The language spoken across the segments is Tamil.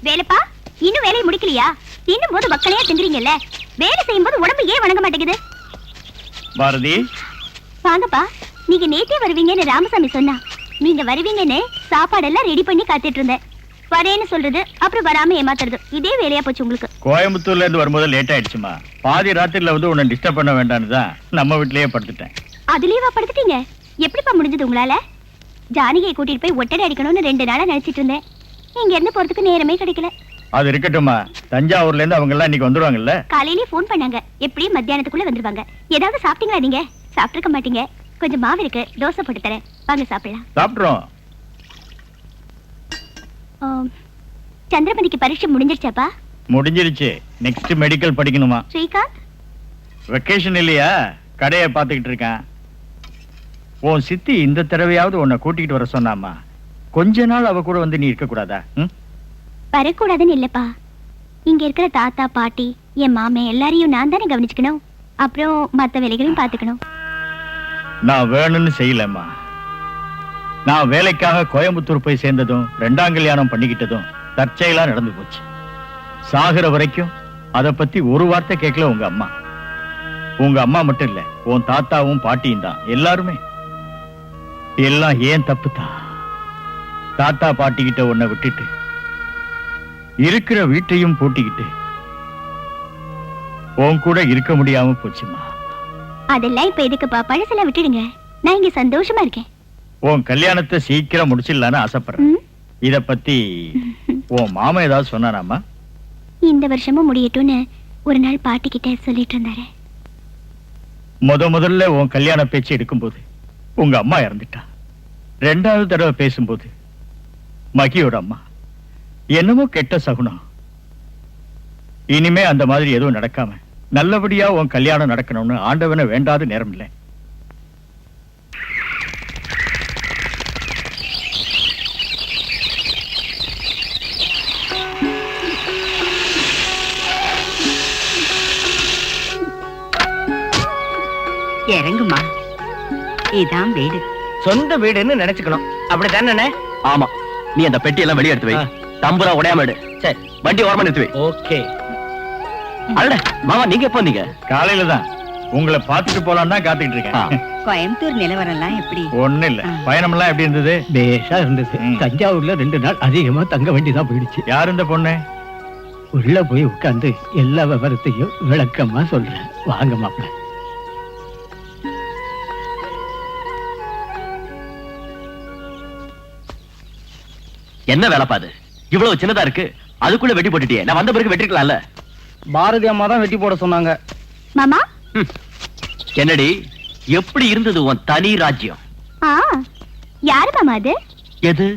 வேலைப்பா, இன்னும் வேலையை முடிக்கலையா? இன்னும் போது மக்களையா திங்குறீங்கல்ல, வேலை செய்யும் போது உடம்பு ஏன் வணங்க மாட்டேங்குது? பாரதி, வாங்கப்பா. நீங்க நேத்தே வருவீங்கன்னு ராமசாமி சொன்னா. நீங்க வருவீங்கன்னு சாப்பாடெல்லாம் ரெடி பண்ணி காத்துட்டு இருந்தேன். வரேன்னு சொல்றது, அப்புறம் வராம ஏமாத்துறது, இதே வேலையா போச்சு உங்களுக்கு. கோயம்புத்தூர்ல இருந்து வரும்போது லேட் ஆயிடுச்சுமா. பாதி ராத்திரில வந்து உன்னை டிஸ்டர்ப் பண்ண வேண்டாம்னு தான் நம்ம வீட்லயே படுத்துட்டேன். அதுலயே படுத்துட்டீங்க? எப்படிப்பா முடிஞ்சது உங்களால? ஜானகியை கூட்டிட்டு போய் ஒட்டடை அடிக்கணும்னு 2 நாளா நினைச்சிட்டு இருந்தேன். இங்க இருந்து போறதுக்கு நேரமே கிடைக்கல. அது இருக்கட்டும்மா, தஞ்சாவூர்ல இருந்து அவங்க எல்லாம் இன்னைக்கு வந்துருவாங்கல்ல. காலையிலேயே போன் பண்ணாங்க, எப்படியும் மத்தியானத்துக்குள்ள வந்துருவாங்க. ஏதாவது சாப்பிட்டீங்களா? நீங்க சாப்பிட்டுருக்க மாட்டீங்க. கொஞ்சம் மாவு இருக்கு, தோசை போட்டு தரேன், வாங்க சாப்பிடலாம். சாப்பிட்றோம். சந்திரமதிக்கு பரீட்சை முடிஞ்சிருச்சாப்பா? முடிஞ்சிருச்சு. நெக்ஸ்ட் மெடிக்கல் படிக்கணுமா. ஸ்ரீகாந்த் வெக்கேஷன் இல்லையா, கடையை பார்த்துக்கிட்டு இருக்கேன். உன் சித்தி இந்த தடவையாவது உன்னை கூட்டிகிட்டு வர சொன்னாமா. கொஞ்ச நாள் அவ கூட வந்து நீ இருக்க கூடாதா? வரக்கூடாதுன்னு இல்லப்பா. இங்க இருக்கிற தாத்தா பாட்டி என் மாமே எல்லாரையும் நான் தானே கவனிச்சுக்கணும். அப்புறம் மத்த வேலைகளையும் பாத்துக்கணும். நான் வேணும்னு செய்யலம்மா. நான் வேலைக்காக கோயம்புத்தூர் போய் சேர்ந்ததும் 2ஆம் கல்யாணம் பண்ணிக்கிட்டதும் தற்செயலா நடந்து போச்சு. சாகுற வரைக்கும் அதை பத்தி ஒரு வார்த்தை கேட்கல உங்க அம்மா. உங்க அம்மா மட்டும் இல்ல, உன் தாத்தாவும் பாட்டியும் தான், எல்லாருமே. எல்லாம் ஏன் தப்புதான். தாத்தா பாட்டிக்கிட்ட உன்னை விட்டுட்டு இருக்கிற வீட்டையும் பூட்டிக்கிட்டு உன் கூட இருக்க முடியாம போச்சுமா. அதெல்லாம் இப்ப எதுக்குப்பா? பழசெல்லாம் விட்டுடுங்க. நான் இங்க சந்தோஷமா இருக்கேன். உன் கல்யாணத்தை சீக்கிரம் முடிச்சிடலான்னு ஆசைப்படுறேன். இத பத்தி உன் மாமா ஏதாவது சொன்னாராமா? இந்த வருஷமும் முடியட்டும்னு ஒரு நாள் பாட்டி கிட்ட சொல்லிட்டு இருந்தாரு. முதல்ல உன் கல்யாண பேச்சு எடுக்கும்போது உங்க அம்மா இறந்துட்டா. 2வது தடவை பேசும்போது மகியோட அம்மா. என்னமோ கெட்ட சகுனம். இனிமே அந்த மாதிரி எதுவும் நடக்காம நல்லபடியா உன் கல்யாணம் நடக்கணும்னு ஆண்டவனை வேண்டாத நேரம் இல்லை. இறங்குமா, இதான் வீடு. சொந்த வீடுன்னு நினைச்சுக்கணும், அப்படித்தானே? ஆமா. நீ அந்த பெட்டி எல்லாம் வெளியே எடுத்து வை. தம்புரா உடையாம எடு. சரி, வண்டி ஓரமா நிறுத்தி வை. ஓகே. அட மாமா, நீங்க எப்போ வந்தீங்க? காலையில தான். உங்களை பார்த்துட்டு போலாம் தான் காத்துக்கிட்டு இருக்கேன். கோயம்புத்தூர் நிலவரம் எல்லாம் எப்படி? ஒண்ணு இல்ல. பயணம் எல்லாம் எப்படி இருந்தது? பேஷா இருந்தது. தஞ்சாவூர்ல 2 நாள் அதிகமா தங்க வேண்டியதான் போயிடுச்சு. யார் இந்த பொண்ணு? உள்ள போய் உட்கார்ந்து எல்லா விவரத்தையும் விளக்கமா சொல்றேன். வாங்க மாப்பிள்ள. என்ன வேலை பாது? இவ்வளவு சின்னதா இருக்கு, அதுக்குள்ள வெட்டி போட்டுட்டியே. நான் வந்த பிறகு வெட்டிருக்கலாம்ல. பாரதி அம்மா தான் வெட்டி போட சொன்னாங்க. மாமா, என்னடி எப்படி இருந்தது உன் தனி ராஜ்யம்? யாரு மாமா அது? எது?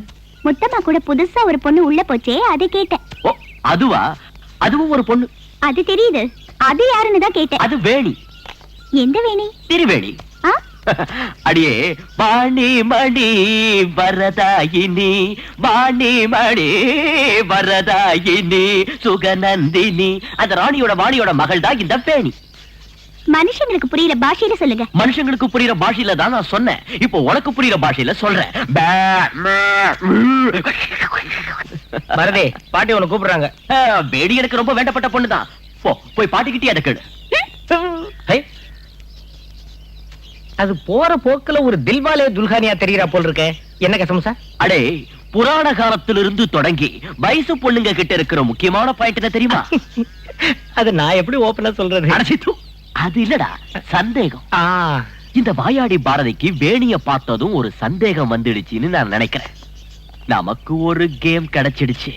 முத்தம்மா கூட புதுசா ஒரு பொண்ணு உள்ள போச்சே, அதை கேட்டேன். ஓ, அதுவா? அதுவும் ஒரு பொண்ணு. அது தெரியுது. அது யாருன்னு தான் கேட்டேன். அது வேணி. எந்த வேணி? திருவேணி. அடியே வாணி மணி வரதாயினி, வாணி மணி வரதாயினி சுகநந்தினி. அந்த ராணியோட வாணியோட மகள் தான் இந்த வேணி. மனுஷங்களுக்கு புரியுற பாஷையில சொல்லுங்க. மனுஷங்களுக்கு புரியுற பாஷையில தான் நான் சொன்னேன். இப்போ உனக்கு புரியுற பாஷையில சொல்றேன். மருதே, பாட்டி உன்னை கூப்பிடுறாங்க. வேடி எனக்கு ரொம்ப வேண்டப்பட்ட பொண்ணுதான். போய் பாட்டிக்கிட்டே அதை கேடு. அது போற போக்குல ஒரு தில்வாலே துல்கானியா தெரியறா போல் இருக்க. என்ன கசம் சார்? அடே, புராண காலத்திலிருந்து தொடங்கி வயசு பொண்ணுங்க கிட்ட இருக்கிற முக்கியமான பாயிண்ட் என்ன தெரியுமா? அது நான் எப்படி ஓபனா சொல்றது? அது இல்லடா, சந்தேகம். இந்த வாயாடி பாரதிக்கு வேணிய பார்த்ததும் ஒரு சந்தேகம் வந்துடுச்சுன்னு நான் நினைக்கிறேன். நமக்கு ஒரு கேம் கிடைச்சிடுச்சு.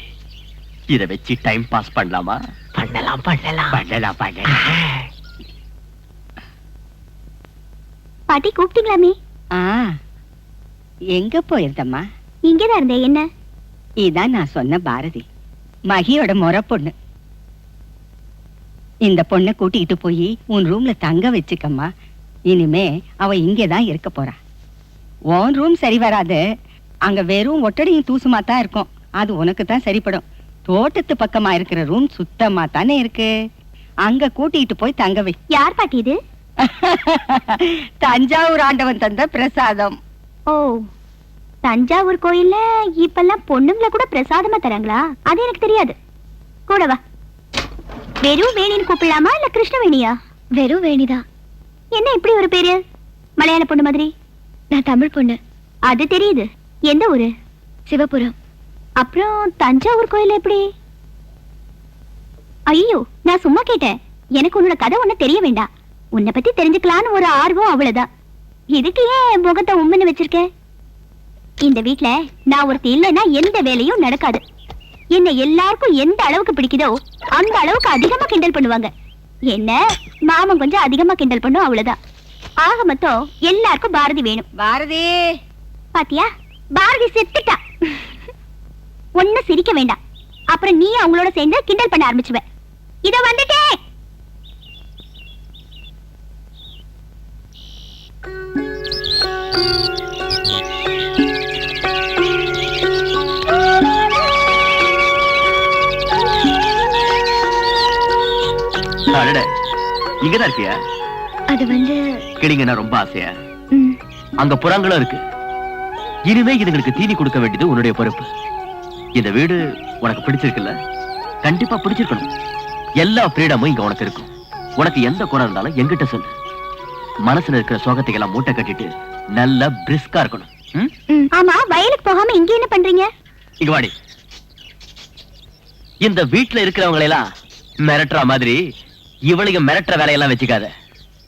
இத வச்சு டைம் பாஸ் பண்ணலாமா? பண்ணலாம் பண்ணலாம் பண்ணலாம் பண்ணலாம். பாட்டி கூப்பிட்டீங்களாமே? எங்க போயிருந்தம்மா? இங்கதான் இருந்தேன். என்ன? இதான் நான் சொன்ன பாரதி, மகியோட முறை பொண்ணு. இந்த பொண்ணை கூட்டிக்கிட்டு போய் உன் ரூம்ல தங்க வச்சுக்கம்மா. இனிமே அவ இங்கதான் இருக்க போறா. உன் ரூம் சரி வராது. அங்க வெறும் ஒட்டடையும் தூசுமா தான் இருக்கும். அது உனக்கு தான் சரிப்படும். தோட்டத்து பக்கமா இருக்கிற ரூம் சுத்தமா தானே இருக்கு. அங்க கூட்டிட்டு போய் தங்க வை. யார் பாட்டி இது? தஞ்சாவூர் ஆண்டவன் தந்த பிரசாதம். ஓ, தஞ்சாவூர் கோயில்ல இப்பெல்லாம் பொண்ணுங்களை கூட பிரசாதமா தராங்களா? அது எனக்கு தெரியாது. கூட வா. வெறும் வேணின்னு கூப்பிடலாமா இல்ல கிருஷ்ணவேணியா? வெறும் வேணிதான். என்ன இப்படி ஒரு பேரு? மலையாள பொண்ணு மாதிரி. நான் தமிழ் பொண்ணு. அது தெரியுது. எந்த ஊரு? சிவபுரம். அப்புறம் தஞ்சாவூர் கோயில் எப்படி? ஐயோ, நான் சும்மா கேட்டேன். எனக்கு உன்னோட கதை ஒண்ணு தெரிய வேண்டாம். உன்னை பத்தி தெரிஞ்சுக்கலான்னு ஒரு ஆர்வம், அவ்வளவுதான். இதுக்கு ஏன் முகத்தை உம்முன்னு வச்சிருக்க? இந்த வீட்ல நான் ஒருத்தி இல்லைன்னா எந்த வேலையும் நடக்காது. என்ன எல்லாருக்கும் எந்த அளவுக்கு பிடிக்குதோ அந்த அளவுக்கு அதிகமா கிண்டல் பண்ணுவாங்க. என்ன மாமன் கொஞ்சம் அதிகமா கிண்டல் பண்ணும், அவ்வளவுதான். ஆக மொத்தம் எல்லாருக்கும் பாரதி வேணும். பாரதி பாத்தியா, பாரதி செத்துட்டா. ஒண்ணு சிரிக்க வேண்டாம், அப்புறம் நீ அவங்களோட சேர்ந்து கிண்டல் பண்ண ஆரம்பிச்சுவ. இத வந்துட்டேன். இங்கதான் இருக்கியா? அது வந்து கிளிங்கன்னா ரொம்ப ஆசையா? அங்க புறாங்களும் இருக்கு. இனிமே இதுங்களுக்கு தீனி கொடுக்க வேண்டியது உன்னுடைய பொறுப்பு. இந்த வீடு உனக்கு பிடிச்சிருக்குல்ல? கண்டிப்பா பிடிச்சிருக்கணும். எல்லா ஃப்ரீடமும் இங்க உனக்கு இருக்கும். உனக்கு எந்த குறை இருந்தாலும் என்கிட்ட சொல்லு. மனசுல இருக்கிற சோகத்தை எல்லாம் மூட்டை கட்டிட்டு நல்ல பிரிஸ்கா இருக்கணும். ஆமா, வயலுக்கு போகாம இங்க என்ன பண்றீங்க? இங்க வாடி. இந்த வீட்டுல இருக்கிறவங்களை எல்லாம் மிரட்டுற மாதிரி இவளையும் மிரட்டுற வேலையெல்லாம் வச்சுக்காத.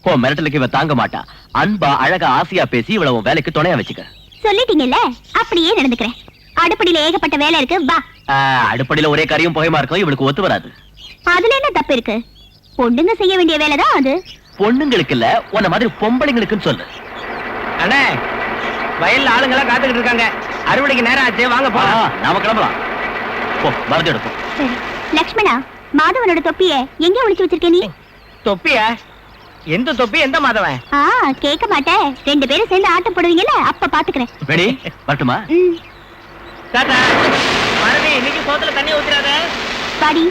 ஓ, மிரட்டலுக்கு இவ தாங்க மாட்டா. அன்பா அழகா ஆசையா பேசி இவள உன் வேலைக்கு துணையா வச்சுக்க. சொல்லிட்டீங்கல்ல, அப்படியே நடந்துக்கிறேன். அடுப்படியில ஏகப்பட்ட வேலை இருக்கு, வா. அடுப்படியில ஒரே கறியும் புகையுமா இருக்கும், இவளுக்கு ஒத்து வராது. அதுல என்ன தப்பு இருக்கு? பொண்ணுங்க செய்ய வேண்டிய வேலைதான் அது. பொண்ணுங்களுக்கு இல்ல, உன்ன மாதிரி பொம்பளைங்களுக்குன்னு சொல்லு. அண்ணே, வயல்ல ஆளுங்கெல்லாம் காத்துக்கிட்டு இருக்காங்க. அறுவடைக்கு நேரம் ஆச்சு, வாங்க போலாம். நாம கிளம்பலாம். போ, மருந்து எடுப்போம். சரி. லக்ஷ்மணா, மாதவனோட தொப்பிய எங்க ஒளிச்சு வச்சிருக்க நீ? தொப்பியா? எந்த தொப்பி, எந்த மாதவன்? கேட்க மாட்டேன். 2 பேரும் சேர்ந்து ஆட்டம் போடுவீங்கல்ல, அப்ப பாத்துக்கிறேன். ரெடி? வரட்டுமா? தாத்தா, மறதி, இன்னைக்கு சோத்துல தண்ணி ஊத்துறாத. பாடி.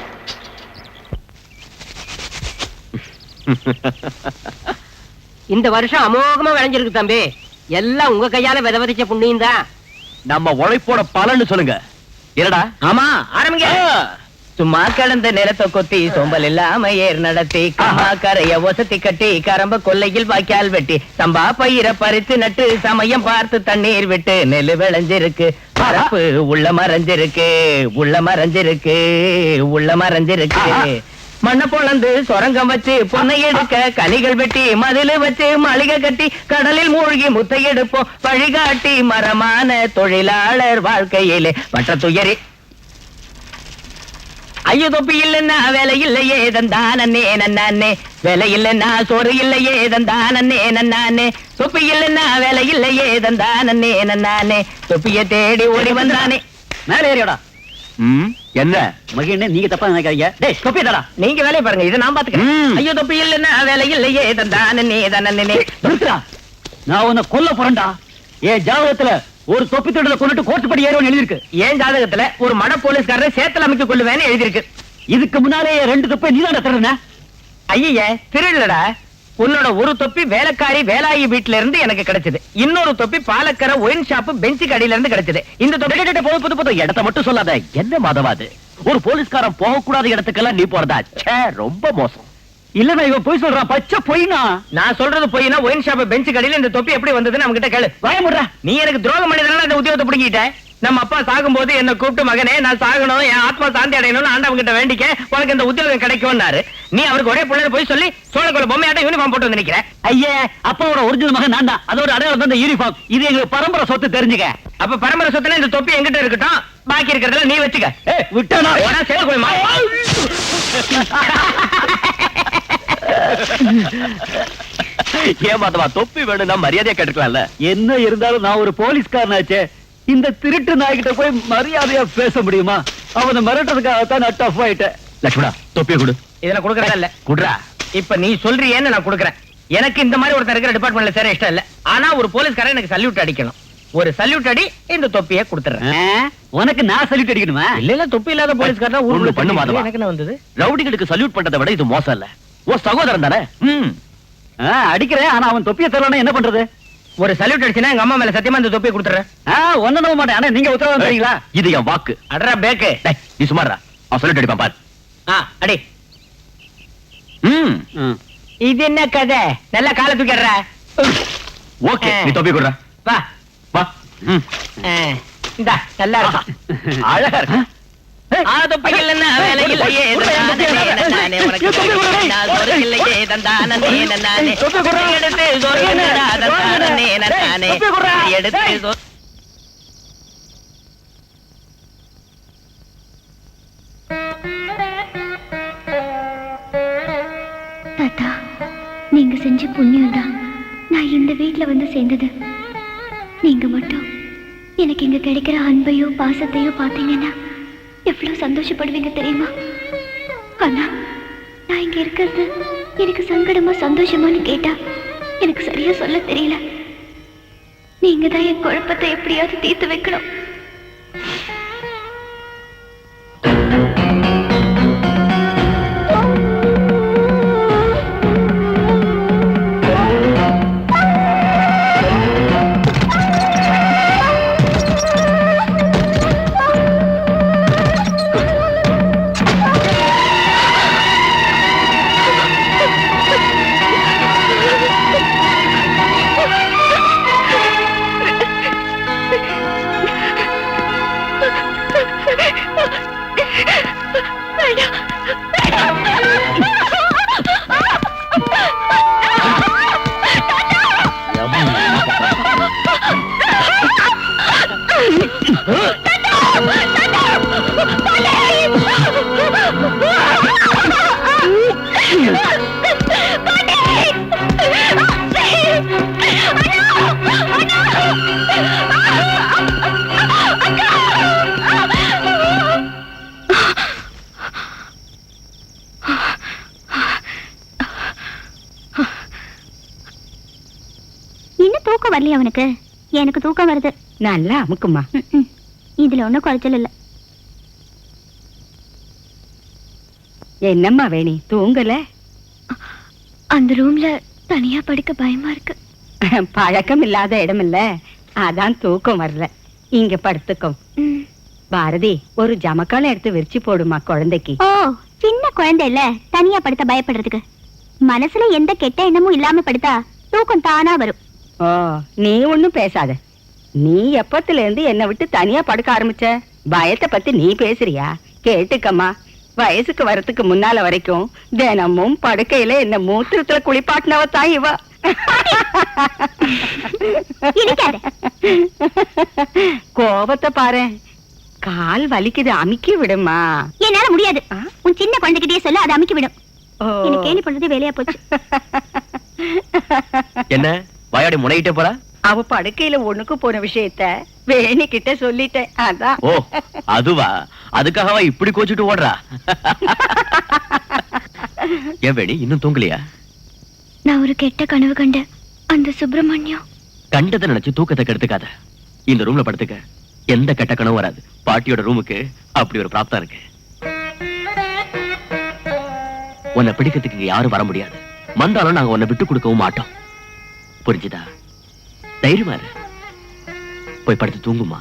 இந்த வருஷம் அமோகமா விளைஞ்சிருக்கு தம்பி. எல்லாம் உங்க கையால விதவதிச்ச புண்ணியம் தான். நம்ம உழைப்போட பலன்னு சொல்லுங்க. என்னடா? ஆமா, ஆரம்பிங்க. சும்மா கிடந்த நிலத்தை கொத்தி சோம்பல் இல்லாம ஏர் நடத்தி கம்மா கரைய ஒசத்தி கட்டி கரம்ப கொல்லையில் வாய்க்கால் வெட்டி சம்பா பயிர பறித்து நட்டு சமயம் பார்த்து தண்ணீர் விட்டு நெல்லு விளைஞ்சிருக்கு. பரப்பு உள்ள மறைஞ்சிருக்கு, உள்ள மறைஞ்சிருக்கு, உள்ள மறைஞ்சிருக்கு. மண்ணை பொழந்து சொரங்கம் வச்சு பொன்னை எடுக்க கனிகள் வெட்டி மதிலு வச்சு மளிகை கட்டி கடலில் மூழ்கி முத்தை எடுப்போம். வழிகாட்டி மரமான தொழிலாளர் வாழ்க்கையிலே மற்ற துயரி. ஐயோ, தொப்பி இல்லைன்னா வேலை இல்லையே தந்தானே நன்னானே, வேலை இல்லைன்னா சோறு இல்லையே தந்தானே நன்னானே, தொப்பி இல்லைன்னா வேலை இல்லையே தந்தானே நன்னானே, தொப்பியை தேடி ஓடி வந்தானே. மேலே ஏறியோடா. என்ன மகிழ்னே, நீங்க தப்பா நினைக்காதீங்க. டேய், தொப்பி தடா. நீங்க வேலையை பாருங்க, இதை நான் பாத்துக்கிறேன். ஐயோ, தொப்பி இல்லைன்னா வேலை இல்லையே தந்தானே தன்னே. நிறுத்துடா. நான் உன்னை கொல்ல போறேன்டா. ஏன் ஜாதகத்துல ஒரு தொப்பி தொண்டல கொண்டுட்டு கோர்ட்டுப்படி ஏறுவன்னு எழுதிருக்கு. ஏன் ஜாதகத்துல ஒரு மட போலீஸ்காரரை சேத்துல அமைக்க கொள்ளுவேன்னு எழுதிருக்கு. இதுக்கு முன்னாலே 2 தொப்பை நீதான் தரன. ஐய, திருடலடா. உன்னோட ஒரு தொப்பி வேலைக்காரி வேலாயி வீட்டுல இருந்து எனக்கு கிடைச்சது. இன்னொரு தொப்பி பாலக்கரை ஒயின் ஷாப் பெஞ்சு கடையில இருந்து கிடைச்சது. இந்த தொப்பி புது இடத்த மட்டும் சொல்லாத. என்ன மாதவாது? ஒரு போலீஸ்காரன் போக கூடாத இடத்துக்கெல்லாம் நீ போறதா? ரொம்ப மோசம். இல்ல, இவன் போய் சொல்றான். பச்சை பொய்னா. நான் சொல்றது பொய்னா ஒயின் ஷாப் பெஞ்சு கடையில இந்த தொப்பி எப்படி வந்ததுன்னு அவங்க கிட்ட கேளு. பயமுடுற. நீ எனக்கு துரோகம் பண்ணினால இந்த உத்தியோகத்தை பிடிக்கிட்ட. நம்ம அப்பா சாகும்போது என்ன கூப்பிட்டு, மகனே நான் சாகணும், என் ஆத்மா சாந்தி அடையணும்னு ஆண்டவங்க கிட்ட வேண்டிக்க உனக்கு இந்த உத்தியோகம் கிடைக்கும்னாரு. நீ அவருக்கு ஒரே பிள்ளை போய் சொல்லி சோழக்குள்ள பொம்மையாட்ட யூனிஃபார்ம் போட்டு வந்து நிக்கிற. ஐயே, அப்பாவோட ஒரிஜினல் மகன் நான் தான். அதோட அடையாளம் தான் இந்த யூனிஃபார்ம். இது எங்க பரம்பரை சொத்து, தெரிஞ்சுக்க. அப்ப பரம்பரை சொத்துல இந்த தொப்பி எங்கிட்ட இருக்கட்டும், பாக்கி இருக்கிறதுல நீ வச்சுக்க. விட்டா சேலக்குள்ளமா ஏமாதவா, தொப்பி வேணும், நான் மரியாதையா கேட்டுக்கலாம்ல. என்ன இருந்தாலும் நான் ஒரு போலீஸ்காரனாச்சே. இந்த திருட்டு நாய்கிட்ட போய் மரியாதையா பேச முடியுமா? அவனை மிரட்டுறதுக்காகத்தான் நான் டஃப் ஆயிட்டேன். லட்சுமணா, தொப்பியை கொடு. இதுல கொடுக்கறதா இல்ல. குடுறா. இப்ப நீ சொல்றியேன்னு நான் கொடுக்கறேன். எனக்கு இந்த மாதிரி ஒருத்தர் இருக்கிற டிபார்ட்மெண்ட்ல சேர இஷ்டம் இல்ல. ஆனா ஒரு போலீஸ்காரன் எனக்கு சல்யூட் அடிக்கணும். ஒரு சல்யூட் அடி, இந்த தொப்பியை கொடுத்துறேன். உனக்கு நான் சல்யூட் அடிக்கணுமா? இல்ல இல்ல, தொப்பி இல்லாத போலீஸ்காரன் ஊருக்குள்ள பண்ணு மாதவா. எனக்கு என்ன வந்தது? ரவுடிகளுக்கு சல்யூட் பண்றதை விட இது மோசம் இல்ல. ஓ சகோதரன் தானே. அடிக்கிறேன். ஆனா அவன் தொப்பியை தரலன்னா என்ன பண்றது? ஒரு சல்யூட் அடிச்சுனா எங்க அம்மா மேல சத்தியமா இந்த தொப்பியை கொடுத்துறேன். ஒன்னும் நம்ப மாட்டேன் ஆனா நீங்க உத்தரவாதம் தரீங்களா? இது என் வாக்கு. அடரா பேக்கு. டேய், நீ சும்மாடா. அவன் சொல்லிட்டு அடிப்பான் பாரு. அடி. ம். இது என்ன கதை? நல்லா காலை தூக்கிடுற. ஓகே, நீ தொப்பி குடுறா. வா. வா. ம். இந்தா நல்லா இருக்கும். அழகா இருக்கு. தொப்பிகள் என்ன வேலை இல்லையே நானே உனக்கு சோறு இல்லையே தந்தானே நானே எடுத்து சோறு தந்தானே நானே எடுத்து தாத்தா, நீங்க செஞ்ச புண்ணியம் தான் நான் இந்த வீட்ல வந்து சேர்ந்தது. நீங்க மட்டும் எனக்கு இங்க கிடைக்கிற அன்பையோ பாசத்தையோ பார்த்தீங்கன்னா எவ்வளவு சந்தோஷப்படுவீங்க தெரியுமா? ஆனா நான் இங்க இருக்கிறது எனக்கு சங்கடமா சந்தோஷமான்னு கேட்டா எனக்கு சரியா சொல்ல தெரியல. நீங்க தான் என் குழப்பத்தை எப்படியாவது தீர்த்து வைக்கணும். இன்னும் தூக்கம் வரலையா அவனுக்கு? எனக்கு தூக்கம் வருது. நல்லா அமுக்குமா. இதுல ஒண்ணும் குறைச்சல் இல்ல. என்னம்மா வேணி, தூங்கல? அந்த ரூம்ல தனியா படுக்க பயமா இருக்கு. பழக்கம் இல்லாத இடம் இல்ல, அதான் தூக்கம் வரல. இங்க படுத்துக்கோ. பாரதி, ஒரு ஜமக்கான எடுத்து விரிச்சு போடுமா குழந்தைக்கு. ஓ, சின்ன குழந்தை இல்ல தனியா படுத்த பயப்படுறதுக்கு. மனசுல எந்த கெட்ட எண்ணமும் இல்லாம படுத்தா தூக்கம் தானா வரும். ஓ, நீ ஒண்ணும் பேசாத. நீ எப்பத்துல இருந்து என்னை விட்டு தனியா படுக்க ஆரம்பிச்ச? பயத்தை பத்தி நீ பேசுறியா? கேட்டுக்கம்மா, வயசுக்கு வரத்துக்கு முன்னால வரைக்கும் தினமும் படுக்கையில என்ன மூத்திரத்துல குளிப்பாட்டினவ தான் இவ. கோபத்தை பாரு. கால் வலிக்குது, அமுக்கி விடுமா. என்னால முடியாது. உன் சின்ன குழந்தைகிட்டே சொல்ல அது அமுக்கி விடும். என்ன கேலி பண்றது வேலையா போச்சு. என்ன வாயாடி முனையிட்டே போறா? அவ படுக்கையில ஒண்ணுக்கு போன விஷயத்த வேணி கிட்ட சொல்லிட்டேன், அதான். ஓ, அதுவா? அதுக்காகவா இப்படி கோச்சிட்டு ஓடுறா? ஏன் வேணி இன்னும் தூங்கலையா? நான் ஒரு கெட்ட கனவு கண்டேன். அந்த சுப்பிரமணியம் கண்டதை நினைச்சு தூக்கத்தை கெடுத்துக்காத. இந்த ரூம்ல படுத்துக்க, எந்த கெட்ட கனவும் வராது. பாட்டியோட ரூமுக்கு அப்படி ஒரு பிராப்தம் இருக்கு. உன்னை பிடிக்கிறதுக்கு இங்க யாரும் வர முடியாது. வந்தாலும் நாங்க உன்னை விட்டு கொடுக்கவும் மாட்டோம். புரிஞ்சுதா? தைரியமா இரு. போய் படுத்து தூங்குமா.